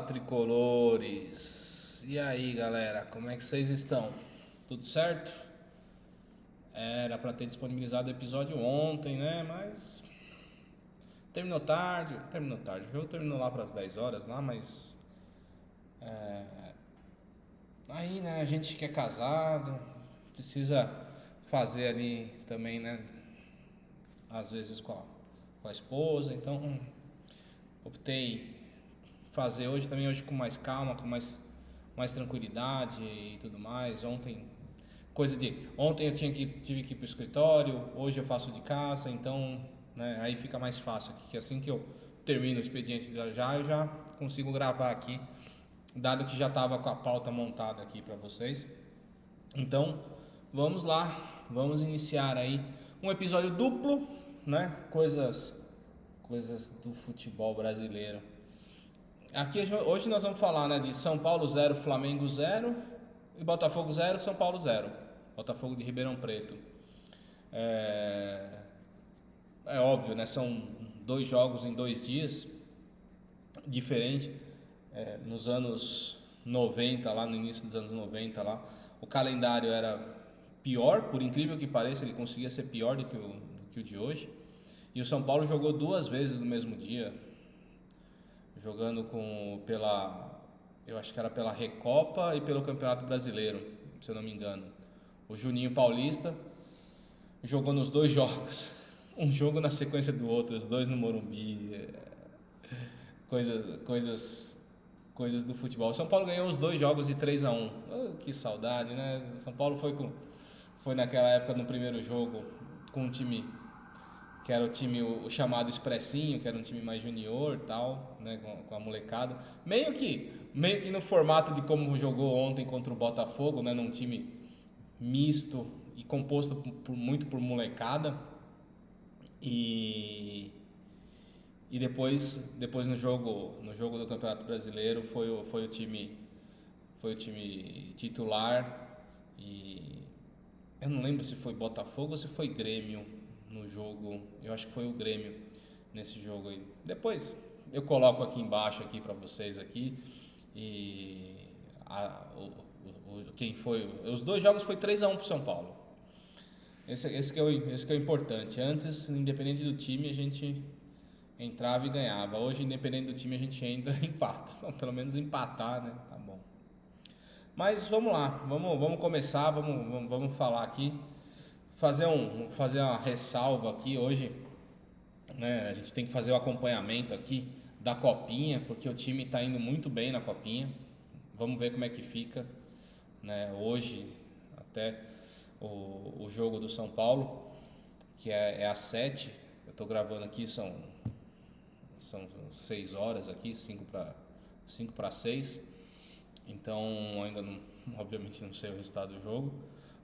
tricolores! E aí, galera, como é que vocês estão? Tudo certo? Era pra ter disponibilizado o episódio ontem, né? Mas terminou tarde. O jogo terminou lá pras 10 horas lá, mas aí, né, a gente que é casado precisa fazer ali também, né? Às vezes com a esposa, então optei fazer hoje com mais calma, com mais tranquilidade e tudo mais. Ontem eu tive que ir pro escritório, hoje eu faço de casa, então, né, aí fica mais fácil aqui, que assim que eu termino o expediente eu já consigo gravar aqui, dado que já estava com a pauta montada aqui para vocês. Então, vamos lá, vamos iniciar aí um episódio duplo, né? Coisas do futebol brasileiro. Aqui hoje nós vamos falar, né, de São Paulo 0, Flamengo 0 e Botafogo 0, São Paulo 0. Botafogo de Ribeirão Preto. É óbvio, né? São dois jogos em 2 dias, diferente. Nos anos 90, lá no início dos anos 90, lá, o calendário era pior, por incrível que pareça, ele conseguia ser pior do que o de hoje. E o São Paulo jogou 2 vezes no mesmo dia, jogando eu acho que era pela Recopa e pelo Campeonato Brasileiro, se eu não me engano. O Juninho Paulista jogou nos 2 jogos, um jogo na sequência do outro, os dois no Morumbi, coisas do futebol. O São Paulo ganhou os 2 jogos de 3-1. Oh, que saudade, né? O São Paulo foi naquela época no primeiro jogo com um time que era o chamado Expressinho, que era um time mais junior e tal, né, com a molecada. Meio que no formato de como jogou ontem contra o Botafogo, né, num time misto e composto muito por molecada. E depois no jogo do Campeonato Brasileiro foi o time titular, e eu não lembro se foi Botafogo ou se foi Grêmio no jogo. Eu acho que foi o Grêmio nesse jogo aí. Depois eu coloco aqui embaixo aqui para vocês aqui. E quem foi? Os 2 jogos foi 3-1 pro São Paulo. Esse que é o importante. Antes, independente do time, a gente entrava e ganhava. Hoje, independente do time, a gente ainda empata. Pelo menos empatar, né? Tá bom. Mas vamos lá, vamos começar, vamos falar aqui, fazer uma ressalva aqui hoje, né? A gente tem que fazer o acompanhamento aqui da Copinha, porque o time está indo muito bem na Copinha. Vamos ver como é que fica, né? Hoje até o jogo do São Paulo, que é às 7. Eu estou gravando aqui, são 6 horas aqui, 5 para 6. Então ainda não, obviamente não sei o resultado do jogo,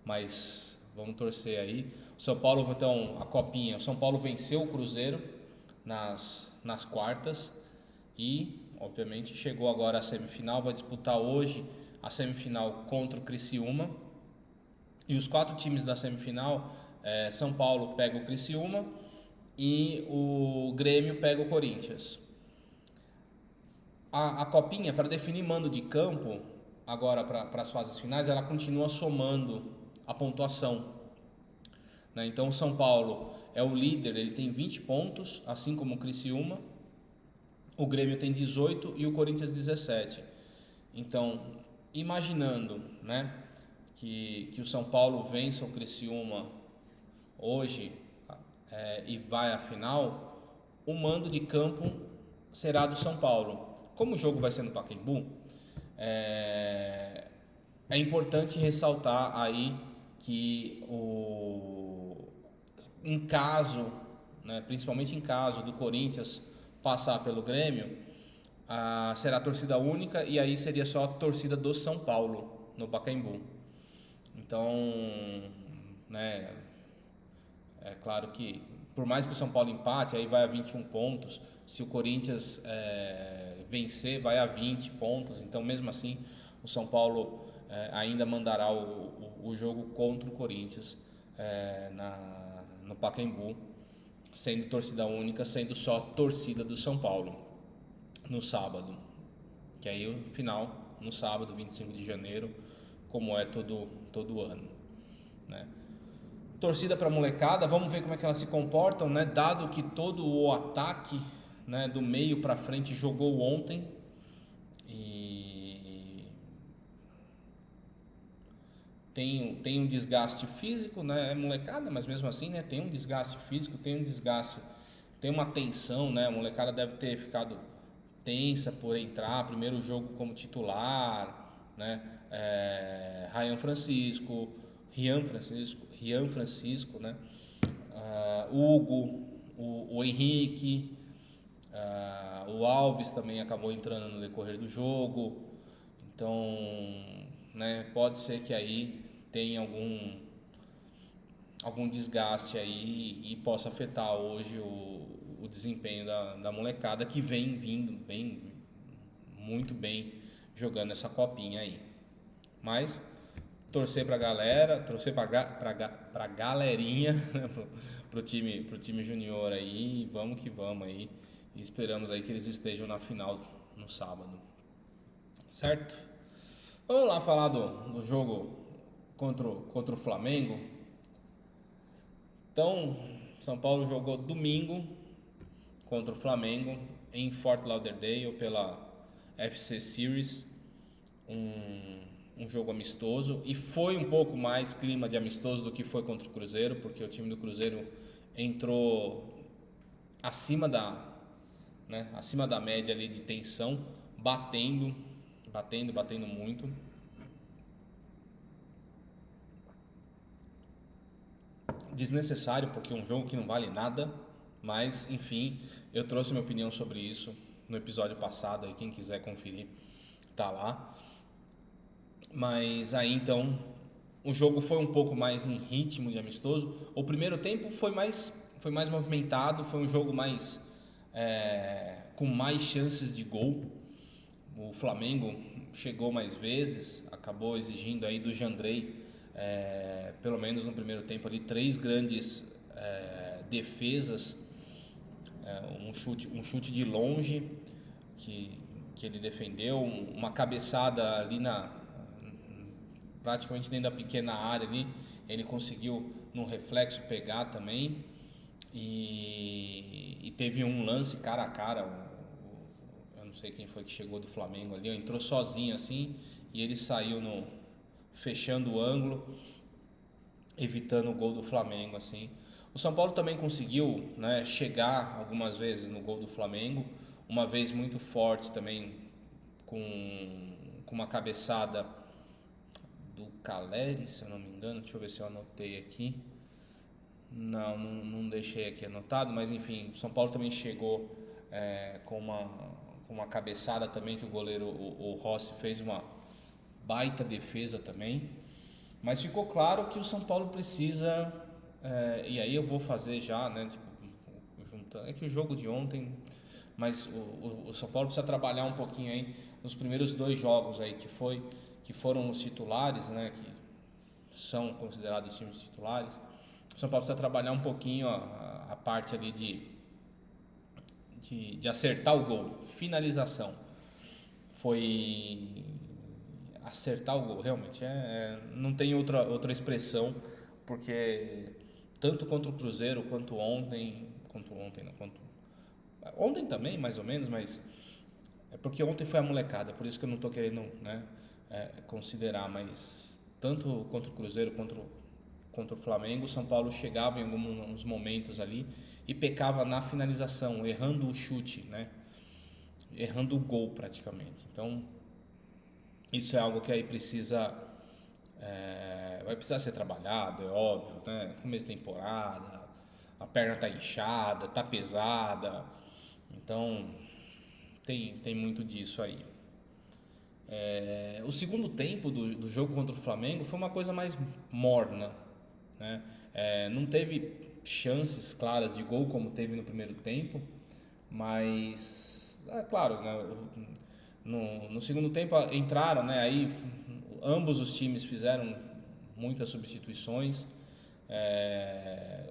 mas vamos torcer aí. O São Paulo, então, a Copinha, o São Paulo venceu o Cruzeiro nas quartas e obviamente chegou agora à semifinal, vai disputar hoje a semifinal contra o Criciúma. E os 4 times da semifinal, São Paulo pega o Criciúma e o Grêmio pega o Corinthians. A Copinha, para definir mando de campo, agora para as fases finais, ela continua somando a pontuação, né? Então o São Paulo é o líder, ele tem 20 pontos, assim como o Criciúma. O Grêmio tem 18 e o Corinthians 17. Então, imaginando, né, que o São Paulo vença o Criciúma hoje e vai à final, o mando de campo será do São Paulo. Como o jogo vai ser no Pacaembu, é importante ressaltar aí que em caso, né, principalmente em caso do Corinthians passar pelo Grêmio, será torcida única, e aí seria só a torcida do São Paulo no Pacaembu. Então, né, é claro que por mais que o São Paulo empate, aí vai a 21 pontos. Se o Corinthians vencer, vai a 20 pontos. Então, mesmo assim, o São Paulo ainda mandará o jogo contra o Corinthians no Pacaembu, sendo torcida única, sendo só torcida do São Paulo no sábado. que aí o final no sábado, 25 de janeiro, como é todo ano, né? Torcida para molecada, vamos ver como é que elas se comportam, né? Dado que todo o ataque, né, do meio para frente jogou ontem e tem um desgaste físico, né? É molecada, mas mesmo assim, né? Tem um desgaste físico, tem uma tensão, né? A molecada deve ter ficado tensa por entrar, primeiro jogo como titular, né? Rian Francisco, né? Hugo, o Henrique, o Alves também acabou entrando no decorrer do jogo. Então, né? Pode ser que aí tenha algum desgaste aí e possa afetar hoje o desempenho da molecada que vem muito bem jogando essa copinha aí. Mas torcer pra galera, torcer pra galerinha, né, pro time junior aí, vamos que vamos aí. E esperamos aí que eles estejam na final no sábado. Certo? Vamos lá falar do jogo contra o Flamengo. Então, São Paulo jogou domingo contra o Flamengo em Fort Lauderdale pela FC Series, um jogo amistoso, e foi um pouco mais clima de amistoso do que foi contra o Cruzeiro, porque o time do Cruzeiro entrou acima da média ali de tensão, batendo muito. Desnecessário, porque é um jogo que não vale nada, mas enfim, eu trouxe minha opinião sobre isso no episódio passado, aí quem quiser conferir tá lá. Mas aí então o jogo foi um pouco mais em ritmo de amistoso. O primeiro tempo foi mais movimentado, foi um jogo mais com mais chances de gol. O Flamengo chegou mais vezes, acabou exigindo aí do Jandrei, pelo menos no primeiro tempo ali, 3 grandes defesas, um chute de longe que ele defendeu, uma cabeçada ali praticamente dentro da pequena área ali, ele conseguiu no reflexo pegar também, e teve um lance cara a cara, eu não sei quem foi que chegou do Flamengo ali, entrou sozinho assim, e ele saiu fechando o ângulo, evitando o gol do Flamengo assim. O São Paulo também conseguiu, né, chegar algumas vezes no gol do Flamengo, uma vez muito forte também com uma cabeçada do Caleri, se eu não me engano. Deixa eu ver se eu anotei aqui. Não deixei aqui anotado, mas enfim, o São Paulo também chegou com uma cabeçada também, que o goleiro, o Rossi, fez uma baita defesa também. Mas ficou claro que o São Paulo precisa, e aí eu vou fazer já, né, tipo, é que o jogo de ontem, mas o São Paulo precisa trabalhar um pouquinho aí nos primeiros 2 jogos aí, que foram os titulares, né, que são considerados times titulares. O São Paulo precisa trabalhar um pouquinho a parte ali de acertar o gol, finalização. Foi acertar o gol, realmente não tem outra expressão, porque tanto contra o Cruzeiro quanto ontem também mais ou menos, mas é porque ontem foi a molecada, por isso que eu não estou querendo, né, considerar, mas tanto contra o Cruzeiro contra o Flamengo, o São Paulo chegava em alguns momentos ali e pecava na finalização, errando o chute, né, errando o gol praticamente. Então isso é algo que aí vai precisar ser trabalhado, é óbvio, né? Começo de temporada, a perna tá inchada, tá pesada, então tem muito disso aí. O segundo tempo do jogo contra o Flamengo foi uma coisa mais morna, né? Não teve chances claras de gol como teve no primeiro tempo, mas claro, né? No segundo tempo entraram, né? Aí ambos os times fizeram muitas substituições.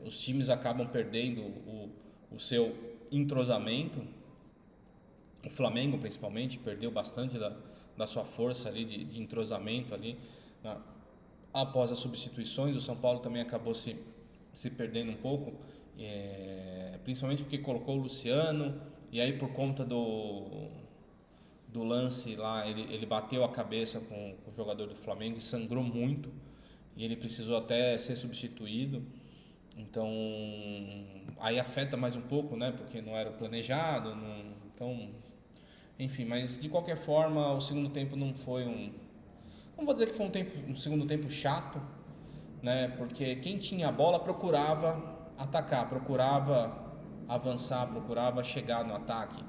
Os times acabam perdendo o seu entrosamento. Flamengo principalmente perdeu bastante da sua força ali de entrosamento ali, né, após as substituições. O São Paulo também acabou se perdendo um pouco, principalmente porque colocou o Luciano, e aí por conta do lance lá, ele bateu a cabeça com o jogador do Flamengo e sangrou muito, e ele precisou até ser substituído. Então aí afeta mais um pouco, né, porque não era planejado, então enfim, mas de qualquer forma o segundo tempo não foi não vou dizer que foi um segundo tempo chato, né, porque quem tinha a bola procurava atacar, procurava avançar, procurava chegar no ataque,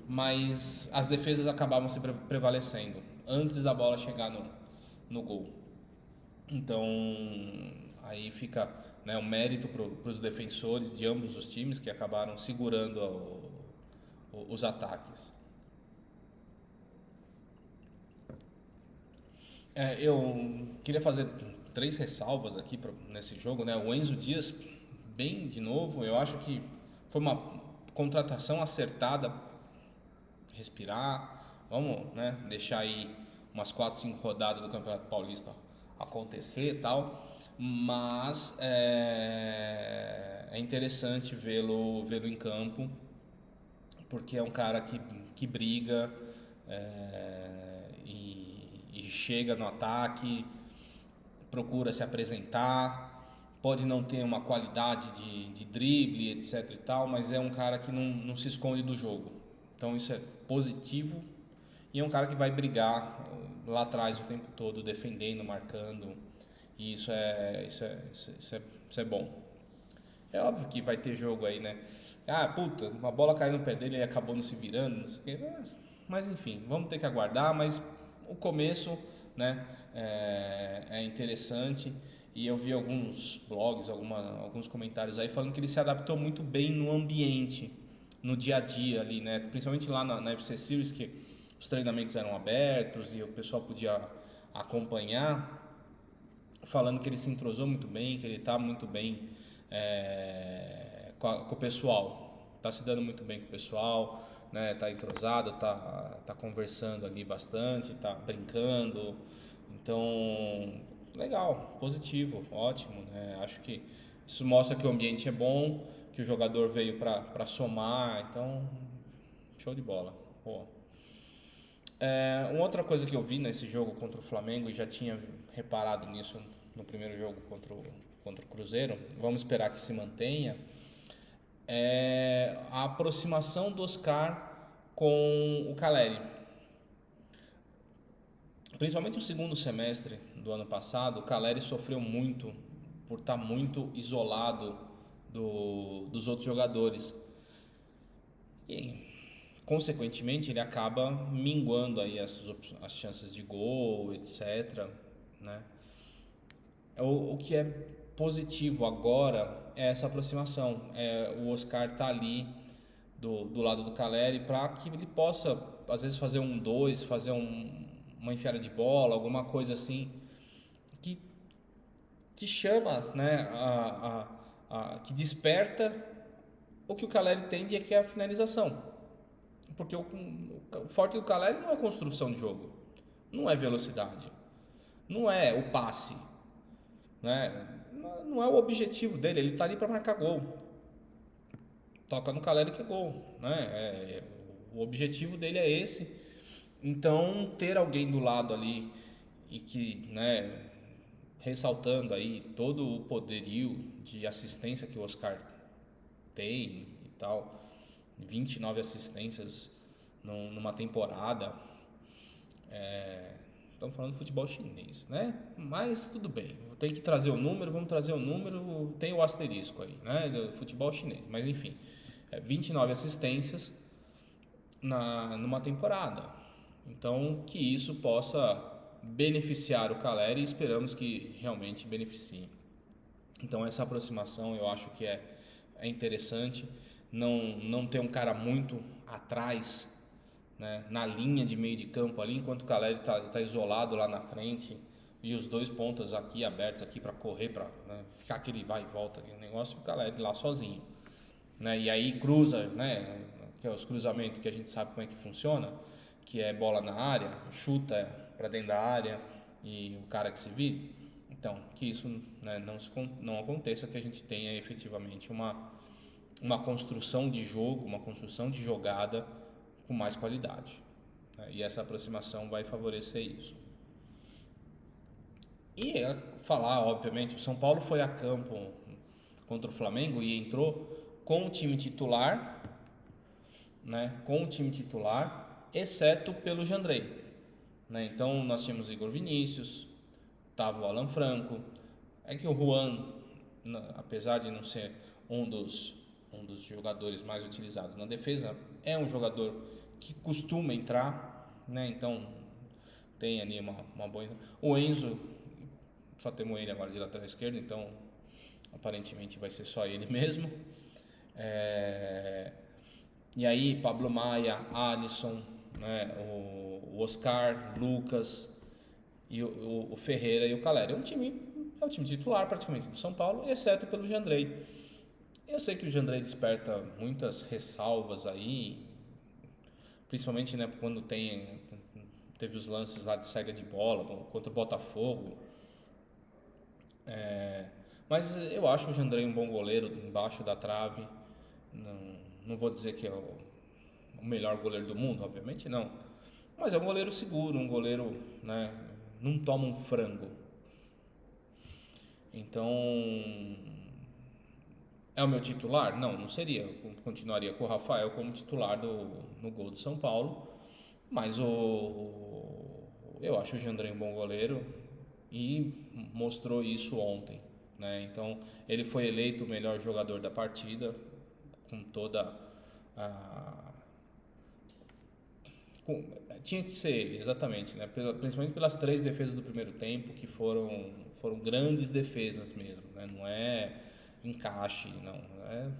mas as defesas acabavam se prevalecendo antes da bola chegar no gol. Então aí fica, né, um mérito para os defensores de ambos os times, que acabaram segurando os ataques. Eu queria fazer 3 ressalvas aqui nesse jogo, né? O Enzo Dias, bem de novo, eu acho que foi uma contratação acertada. Respirar, vamos, né, deixar aí umas 4, 5 rodadas do Campeonato Paulista acontecer e tal, mas é interessante vê-lo em campo, porque é um cara que briga, e chega no ataque, procura se apresentar, pode não ter uma qualidade de drible, etc e tal, mas é um cara que não se esconde do jogo. Então isso é positivo, e é um cara que vai brigar lá atrás o tempo todo, defendendo, marcando, e isso é bom. É óbvio que vai ter jogo aí, né? Puta, uma bola caiu no pé dele e acabou não se virando, não sei o quê. Mas enfim, vamos ter que aguardar, mas o começo, né, é interessante, e eu vi alguns blogs, alguns comentários aí falando que ele se adaptou muito bem no ambiente, no dia a dia ali, né? Principalmente lá na FC Series, que os treinamentos eram abertos e o pessoal podia acompanhar, falando que ele se entrosou muito bem, que ele está muito bem com o pessoal, está se dando muito bem com o pessoal, né? Tá entrosado, tá conversando ali bastante, tá brincando. Então, legal, positivo, ótimo, né? Acho que isso mostra que o ambiente é bom, que o jogador veio para somar, então show de bola. Pô. Uma outra coisa que eu vi nesse jogo contra o Flamengo, e já tinha reparado nisso no primeiro jogo contra o Cruzeiro, vamos esperar que se mantenha, é a aproximação do Oscar com o Caleri. Principalmente no segundo semestre do ano passado, o Caleri sofreu muito por estar muito isolado dos outros jogadores. E, consequentemente, ele acaba minguando aí as chances de gol, etc, né? O que é positivo agora é essa aproximação. O Oscar tá ali do lado do Caleri para que ele possa, às vezes, fazer 1-2, fazer uma enfiada de bola, alguma coisa assim que chama, né, que desperta o que o Caleri tem, que é a finalização. Porque o forte do Caleri não é construção de jogo, não é velocidade, não é o passe, né? Não é o objetivo dele. Ele está ali para marcar gol. Toca no Caleri que é gol, né? O objetivo dele é esse. Então, ter alguém do lado ali e que, né, ressaltando aí todo o poderio de assistência que o Oscar tem e tal, 29 assistências numa temporada. Estamos falando de futebol chinês, né? Mas tudo bem, tem que trazer o número, vamos trazer o número, tem o asterisco aí, né? Do futebol chinês, mas enfim, 29 assistências numa temporada. Então, que isso possa beneficiar o Caleri, e esperamos que realmente beneficie. Então, essa aproximação eu acho que é interessante. Não ter um cara muito atrás, né, na linha de meio de campo ali, enquanto o Caleri tá isolado lá na frente, e os dois pontas aqui abertos aqui para correr, para, né, ficar aquele vai e volta, aquele negócio, e o Caleri lá sozinho, né? E aí cruza, né, que é os cruzamentos que a gente sabe como é que funciona, que é bola na área, chuta para dentro da área e o cara que se vire. Então, que isso, né, não aconteça, que a gente tenha efetivamente uma construção de jogo, uma construção de jogada com mais qualidade, né? E essa aproximação vai favorecer isso. E falar, obviamente, o São Paulo foi a campo contra o Flamengo e entrou com o time titular, né? Com o time titular, exceto pelo Jandrei, né? Então nós tínhamos Igor Vinícius, tava o Alan Franco. É que o Juan, apesar de não ser um dos jogadores mais utilizados na defesa, é um jogador que costuma entrar, né? Então tem ali uma boa. O Enzo, só temos ele agora de lateral esquerdo, então aparentemente vai ser só ele mesmo. E aí Pablo Maia, Alisson, né? O Oscar, Lucas e o Ferreira e o Calera. É o time titular praticamente do São Paulo, exceto pelo Jandrei. Eu sei que o Jandrei desperta muitas ressalvas aí, principalmente, né, quando teve os lances lá de saída de bola contra o Botafogo. Mas eu acho o Jandrei um bom goleiro embaixo da trave. Não vou dizer que é o melhor goleiro do mundo, obviamente não. Mas é um goleiro seguro, um goleiro, né, não toma um frango. Então, é o meu titular? Não seria. Eu continuaria com o Rafael como titular no gol do São Paulo. Mas eu acho o Jandrei um bom goleiro e mostrou isso ontem, né? Então, ele foi eleito o melhor jogador da partida, com toda a... tinha que ser ele, exatamente, né? Principalmente pelas 3 defesas do primeiro tempo, que foram grandes defesas mesmo, né? Não é encaixe, não,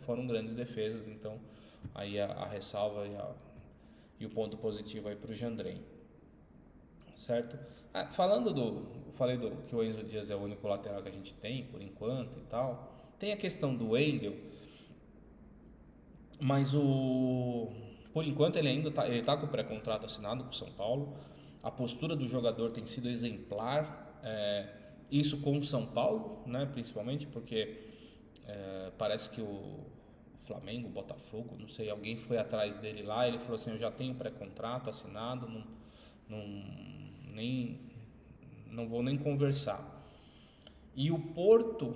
foram grandes defesas. Então aí a ressalva e o ponto positivo aí para o Jandrei, certo? Falei que o Enzo Dias é o único lateral que a gente tem por enquanto e tal. Tem a questão do Wendel, mas por enquanto ele ainda tá com o pré-contrato assinado com o São Paulo. A postura do jogador tem sido exemplar, isso com o São Paulo, né, principalmente porque parece que o Flamengo, o Botafogo, não sei, alguém foi atrás dele lá, ele falou assim, eu já tenho pré-contrato assinado, não vou nem conversar. E o Porto,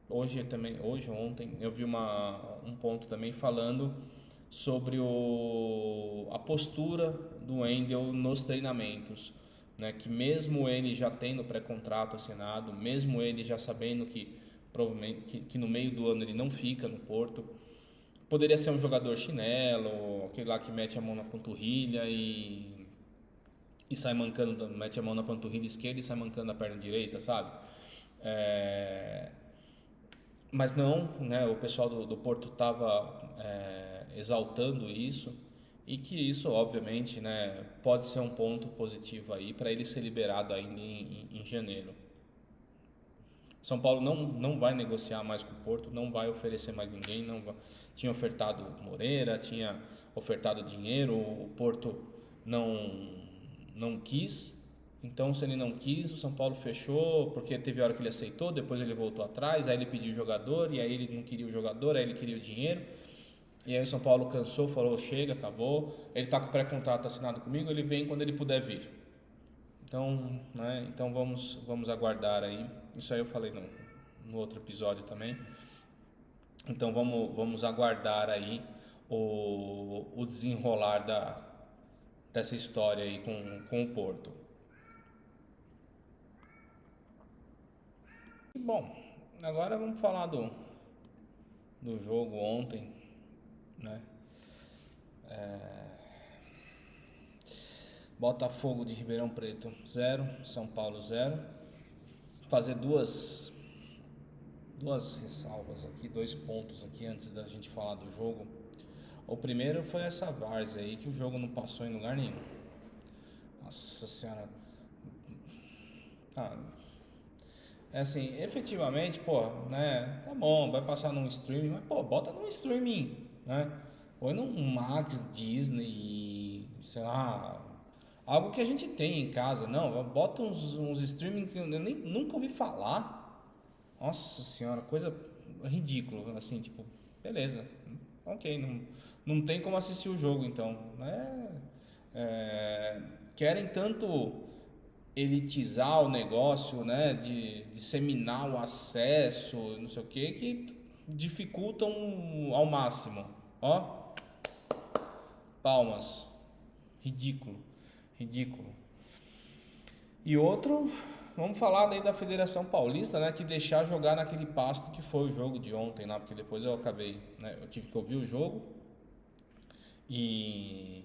ontem, eu vi um ponto também falando sobre a postura do Wendel nos treinamentos, né? Que mesmo ele já tendo pré-contrato assinado, mesmo ele já sabendo que provavelmente que no meio do ano ele não fica no Porto, poderia ser um jogador chinelo, aquele lá que mete a mão na panturrilha e sai mancando, mete a mão na panturrilha esquerda e sai mancando a perna direita, sabe? Mas não, né, o pessoal do Porto estava exaltando isso, e que isso, obviamente, né, pode ser um ponto positivo aí para ele ser liberado ainda em janeiro. São Paulo não vai negociar mais com o Porto, não vai oferecer mais ninguém, tinha ofertado Moreira, tinha ofertado dinheiro, o Porto não quis. Então, se ele não quis, o São Paulo fechou, porque teve hora que ele aceitou, depois ele voltou atrás, aí ele pediu o jogador, e aí ele não queria o jogador, aí ele queria o dinheiro. E aí o São Paulo cansou, falou, chega, acabou. Ele está com o pré-contrato assinado comigo, ele vem quando ele puder vir. Então, né, então vamos aguardar aí. Isso aí eu falei no outro episódio também. Então vamos aguardar aí o desenrolar dessa história aí com o Porto. Bom, agora vamos falar do jogo ontem, né? Botafogo de Ribeirão Preto 0, São Paulo 0. Fazer duas ressalvas aqui, 2 pontos aqui antes da gente falar do jogo. O primeiro foi essa várzea aí, que o jogo não passou em lugar nenhum. Nossa senhora. É assim, efetivamente, pô, né, tá bom, vai passar num streaming, mas pô, bota num streaming, né? Põe num Max, Disney, sei lá, algo que a gente tem em casa. Não, bota uns streamings que eu nem, nunca ouvi falar. Nossa senhora, coisa ridícula, assim, tipo, beleza, ok, não tem como assistir o jogo, então, né? Querem tanto elitizar o negócio, né, de disseminar o acesso, não sei o que dificultam ao máximo. Ó, palmas, ridículo, ridículo. E outro, vamos falar daí da Federação Paulista, né, que deixar jogar naquele pasto que foi o jogo de ontem lá, porque depois eu acabei, né, eu tive que ouvir o jogo e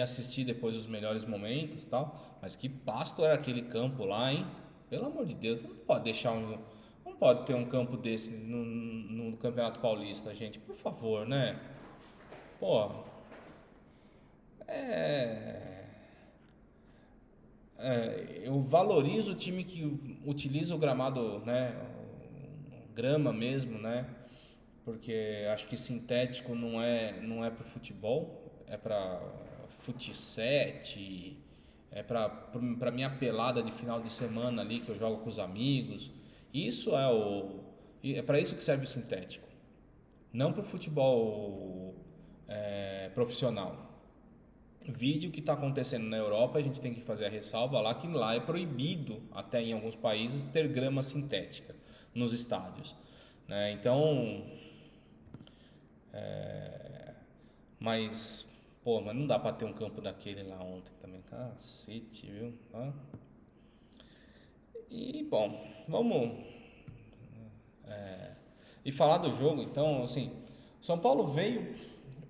assistir depois os melhores momentos e tal, mas que pasto era aquele campo lá, hein? Pelo amor de Deus, não pode deixar não pode ter um campo desse no Campeonato Paulista, gente, por favor, né? Pô, é eu valorizo o time que utiliza o gramado, né, grama mesmo, né, porque acho que sintético não é para futebol, é para fut7, é para minha pelada de final de semana ali que eu jogo com os amigos. Isso é para isso que serve o sintético, não para o futebol profissional. Vídeo que está acontecendo na Europa, a gente tem que fazer a ressalva lá que lá é proibido, até em alguns países, ter grama sintética nos estádios, né? Então, mas, pô, mas não dá para ter um campo daquele lá ontem também, cacete, viu? E, bom, vamos e falar do jogo, então, assim, São Paulo veio,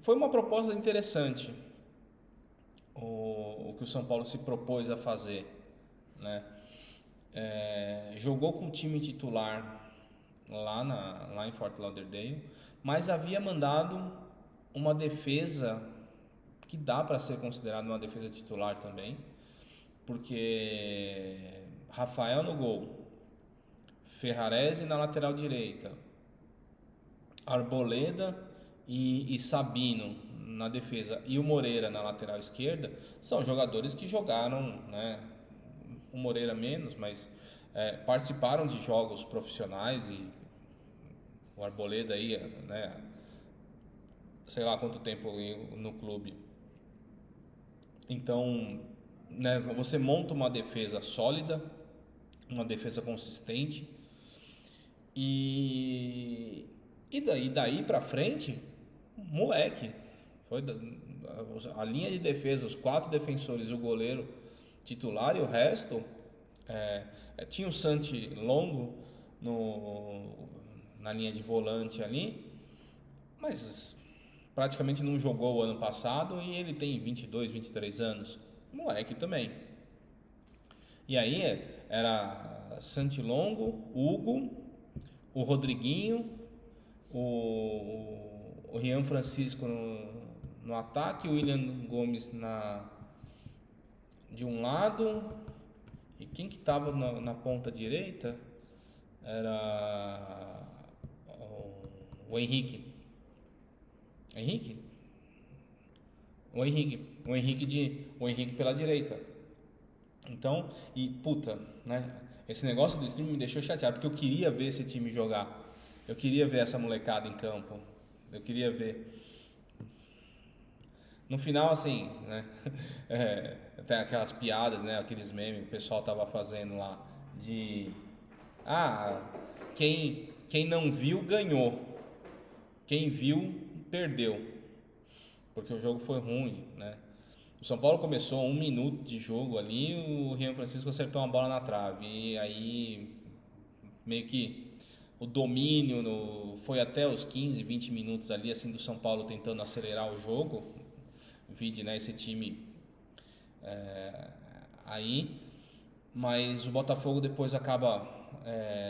foi uma proposta interessante, o que o São Paulo se propôs a fazer, né? Jogou com o time titular lá em Fort Lauderdale, mas havia mandado uma defesa que dá para ser considerada uma defesa titular também, porque Rafael no gol, Ferrarese na lateral direita, Arboleda e Sabino na defesa e o Moreira na lateral esquerda, são jogadores que jogaram, né? O Moreira menos, mas participaram de jogos profissionais e o Arboleda aí, né? Sei lá quanto tempo no clube. Então, né? Você monta uma defesa sólida, uma defesa consistente e daí para frente, moleque, foi a linha de defesa, os 4 defensores, o goleiro titular e o resto. Tinha o Santi Longo na linha de volante ali, mas praticamente não jogou o ano passado e ele tem 22, 23 anos, moleque também. E aí era Santi Longo, Hugo, o Rodriguinho, o Rian Francisco no ataque, o William Gomes de um lado, e quem que estava na ponta direita era o Henrique. Henrique? O Henrique pela direita. Então, e puta, né? Esse negócio do stream me deixou chateado, porque eu queria ver esse time jogar. Eu queria ver essa molecada em campo. Eu queria ver. No final, assim, né? Tem aquelas piadas, né? Aqueles memes que o pessoal tava fazendo lá de quem não viu ganhou, quem viu perdeu, porque o jogo foi ruim, né? O São Paulo começou 1 minuto de jogo ali, o Rian Francisco acertou uma bola na trave e aí meio que o domínio foi até os 15, 20 minutos ali, assim, do São Paulo tentando acelerar o jogo. Vide, né, esse time aí, mas o Botafogo depois acaba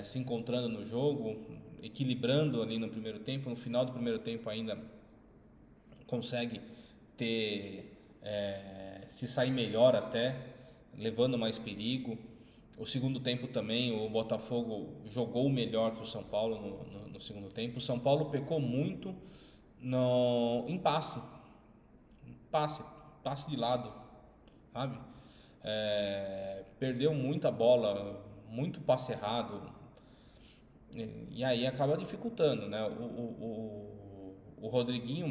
se encontrando no jogo, equilibrando ali no primeiro tempo. No final do primeiro tempo ainda consegue se sair melhor até, levando mais perigo. O segundo tempo também o Botafogo jogou melhor que o São Paulo no segundo tempo. O São Paulo pecou muito em passe, passe de lado, sabe? Perdeu muita bola, muito passe errado, e aí acaba dificultando, né? O Rodriguinho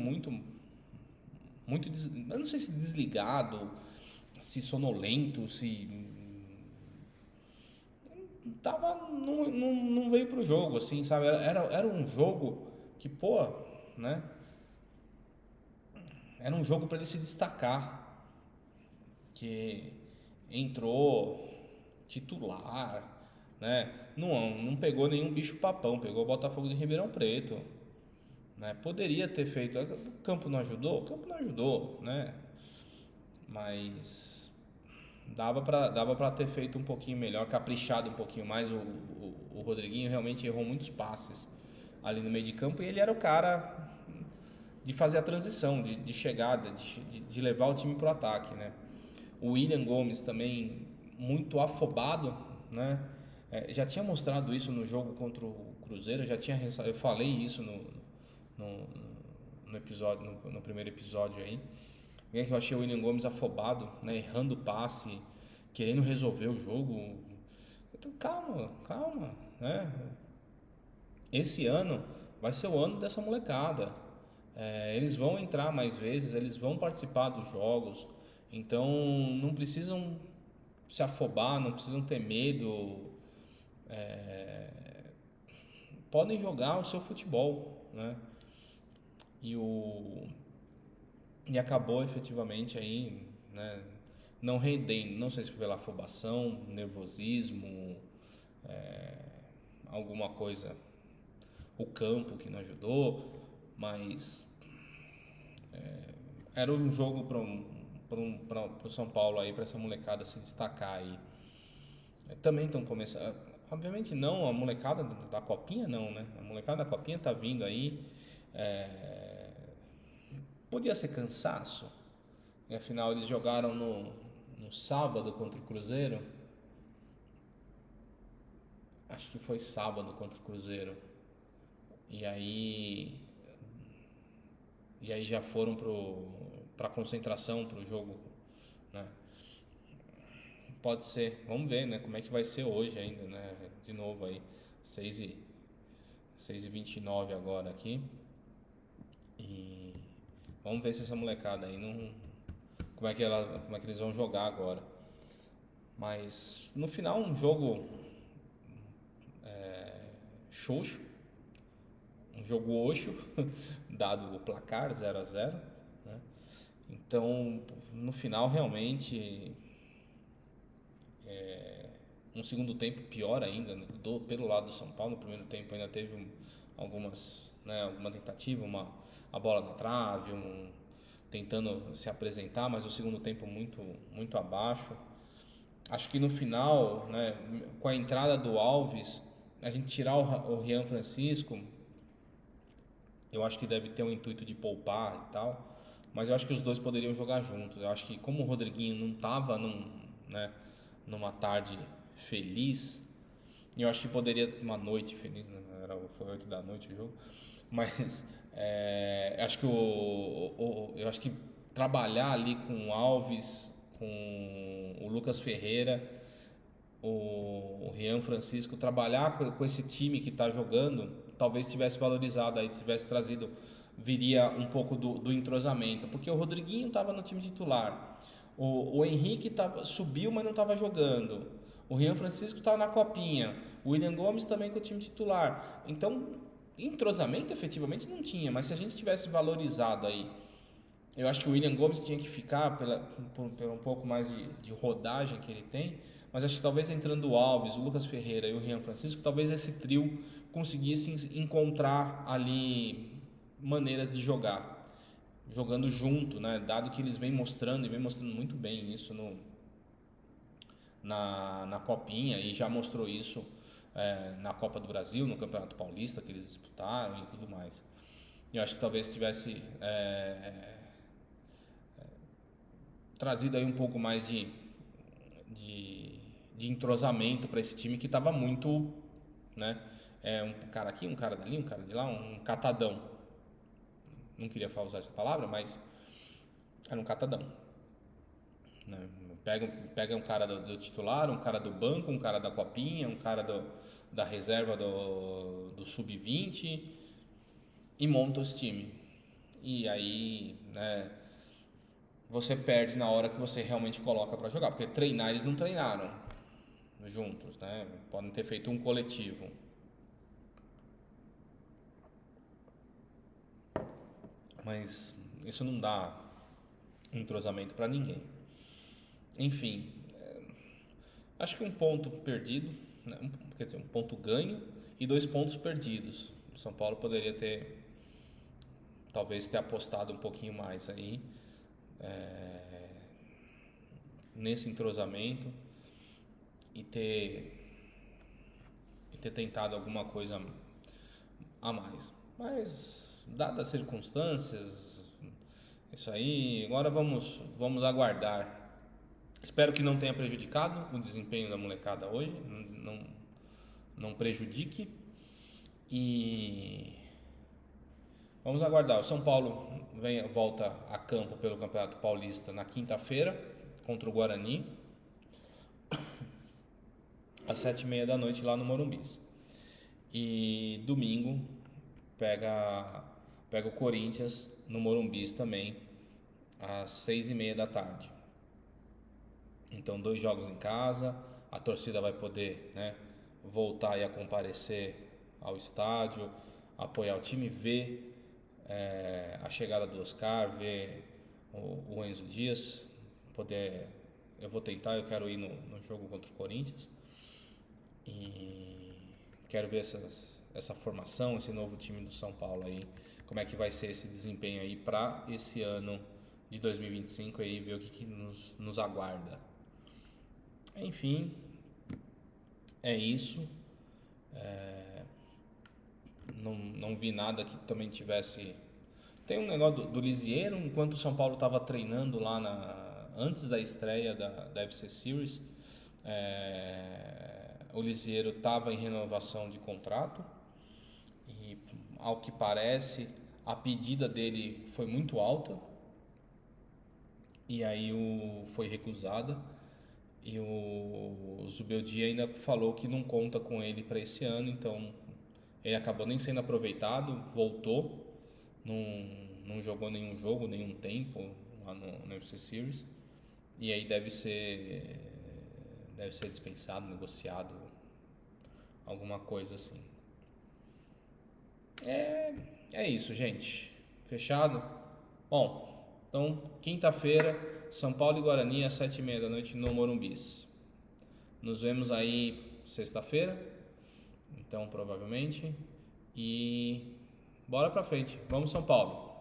eu não sei se desligado, se sonolento, se não veio pro jogo, assim, sabe? Era um jogo que, pô, né? Era um jogo para ele se destacar, que entrou titular, né? Não pegou nenhum bicho papão, pegou o Botafogo de Ribeirão Preto, né? Poderia ter feito, o campo não ajudou? O campo não ajudou, né? Mas dava para ter feito um pouquinho melhor, caprichado um pouquinho mais. O Rodriguinho realmente errou muitos passes ali no meio de campo e ele era o cara de fazer a transição, de chegada, de levar o time para o ataque, né? O William Gomes também muito afobado, né? Já tinha mostrado isso no jogo contra o Cruzeiro, eu falei isso no episódio, no primeiro episódio aí. Que eu achei o William Gomes afobado, né? Errando passe, querendo resolver o jogo. Então, calma, né? Esse ano vai ser o ano dessa molecada. Eles vão entrar mais vezes, eles vão participar dos jogos, então não precisam se afobar, não precisam ter medo, podem jogar o seu futebol, né? E acabou efetivamente aí, né? Não rendendo, não sei se foi pela afobação, nervosismo, alguma coisa, o campo que não ajudou, mas era um jogo para o São Paulo aí, para essa molecada se destacar aí. Também estão começando, obviamente não, a molecada da Copinha não, né? A molecada da Copinha tá vindo aí, podia ser cansaço, e afinal eles jogaram no sábado contra o Cruzeiro, acho que foi sábado contra o Cruzeiro, e aí já foram para concentração, para o jogo, né? Pode ser, vamos ver, né? Como é que vai ser hoje ainda, né? De novo aí, 6h29 agora aqui. E vamos ver se essa molecada aí não. Como é que eles vão jogar agora. Mas no final um jogo xoxo, um jogo oxo, dado o placar 0-0, né? Então no final realmente um segundo tempo pior ainda, né? Pelo lado do São Paulo. No primeiro tempo ainda teve alguma tentativa, a bola na trave, tentando se apresentar, mas o segundo tempo muito, muito abaixo. Acho que no final, né, com a entrada do Alves, a gente tirar o Rian Francisco, eu acho que deve ter um intuito de poupar e tal, mas eu acho que os dois poderiam jogar juntos. Eu acho que como o Rodriguinho não estava numa tarde feliz, e eu acho que poderia uma noite feliz, né? Foi 8 da noite o jogo, mas acho que eu acho que trabalhar ali com o Alves, com o Lucas Ferreira, o Rian Francisco, trabalhar com esse time que está jogando, talvez tivesse valorizado aí, tivesse trazido, viria um pouco do entrosamento, porque o Rodriguinho estava no time titular, o Henrique subiu, mas não estava jogando, o Rian Francisco estava na copinha, o William Gomes também com o time titular. Então entrosamento efetivamente não tinha, mas se a gente tivesse valorizado aí, eu acho que o William Gomes tinha que ficar por um pouco mais de rodagem que ele tem, mas acho que talvez entrando o Alves, o Lucas Ferreira e o Rian Francisco, talvez esse trio conseguisse encontrar ali maneiras de jogar, jogando junto, né? Dado que eles vêm mostrando muito bem isso na Copinha, e já mostrou isso na Copa do Brasil, no Campeonato Paulista que eles disputaram e tudo mais. Eu acho que talvez tivesse trazido aí um pouco mais de entrosamento para esse time que estava muito, né? Um cara aqui, um cara dali, um cara de lá, um catadão. não queria usar essa palavra, mas era um catadão, né? Pega um cara do titular, um cara do banco, um cara da copinha, um cara da reserva do sub-20 e monta os times. E aí, né, você perde na hora que você realmente coloca para jogar, porque treinar eles não treinaram juntos, né? Podem ter feito um coletivo. Mas isso não dá entrosamento para ninguém. Enfim, acho que um ponto perdido, né? Quer dizer, um ponto ganho e 2 pontos perdidos. O São Paulo poderia talvez ter apostado um pouquinho mais aí nesse entrosamento e ter tentado alguma coisa a mais. Mas, dadas as circunstâncias, isso aí, agora vamos aguardar. Espero que não tenha prejudicado o desempenho da molecada hoje, não prejudique. E vamos aguardar. O São Paulo volta a campo pelo Campeonato Paulista na quinta-feira contra o Guarani, às 7h30 da noite lá no Morumbi. E domingo pega o Corinthians no Morumbi também, às 6h30 da tarde. Então, 2 jogos em casa, a torcida vai poder, né, voltar e a comparecer ao estádio, apoiar o time, ver a chegada do Oscar, ver o Enzo Dias, eu vou tentar, eu quero ir no jogo contra o Corinthians e quero ver essa formação, esse novo time do São Paulo aí, como é que vai ser esse desempenho aí para esse ano de 2025 aí, ver o que nos aguarda. Enfim, é isso. Não vi nada que também tivesse. Tem um negócio do Lisieiro, enquanto o São Paulo estava treinando lá antes da estreia da FC Series, o Lisieiro estava em renovação de contrato e, ao que parece, a pedida dele foi muito alta e aí foi recusada. E o Zubeldia ainda falou que não conta com ele para esse ano, então ele acabou nem sendo aproveitado, voltou, não jogou nenhum jogo, nenhum tempo lá no UFC Series, e aí deve ser dispensado, negociado, alguma coisa assim. É isso, gente. Fechado? Bom, então quinta-feira, São Paulo e Guarani às 7h30 da noite no Morumbi. Nos vemos aí sexta-feira, então provavelmente, e bora pra frente. Vamos, São Paulo!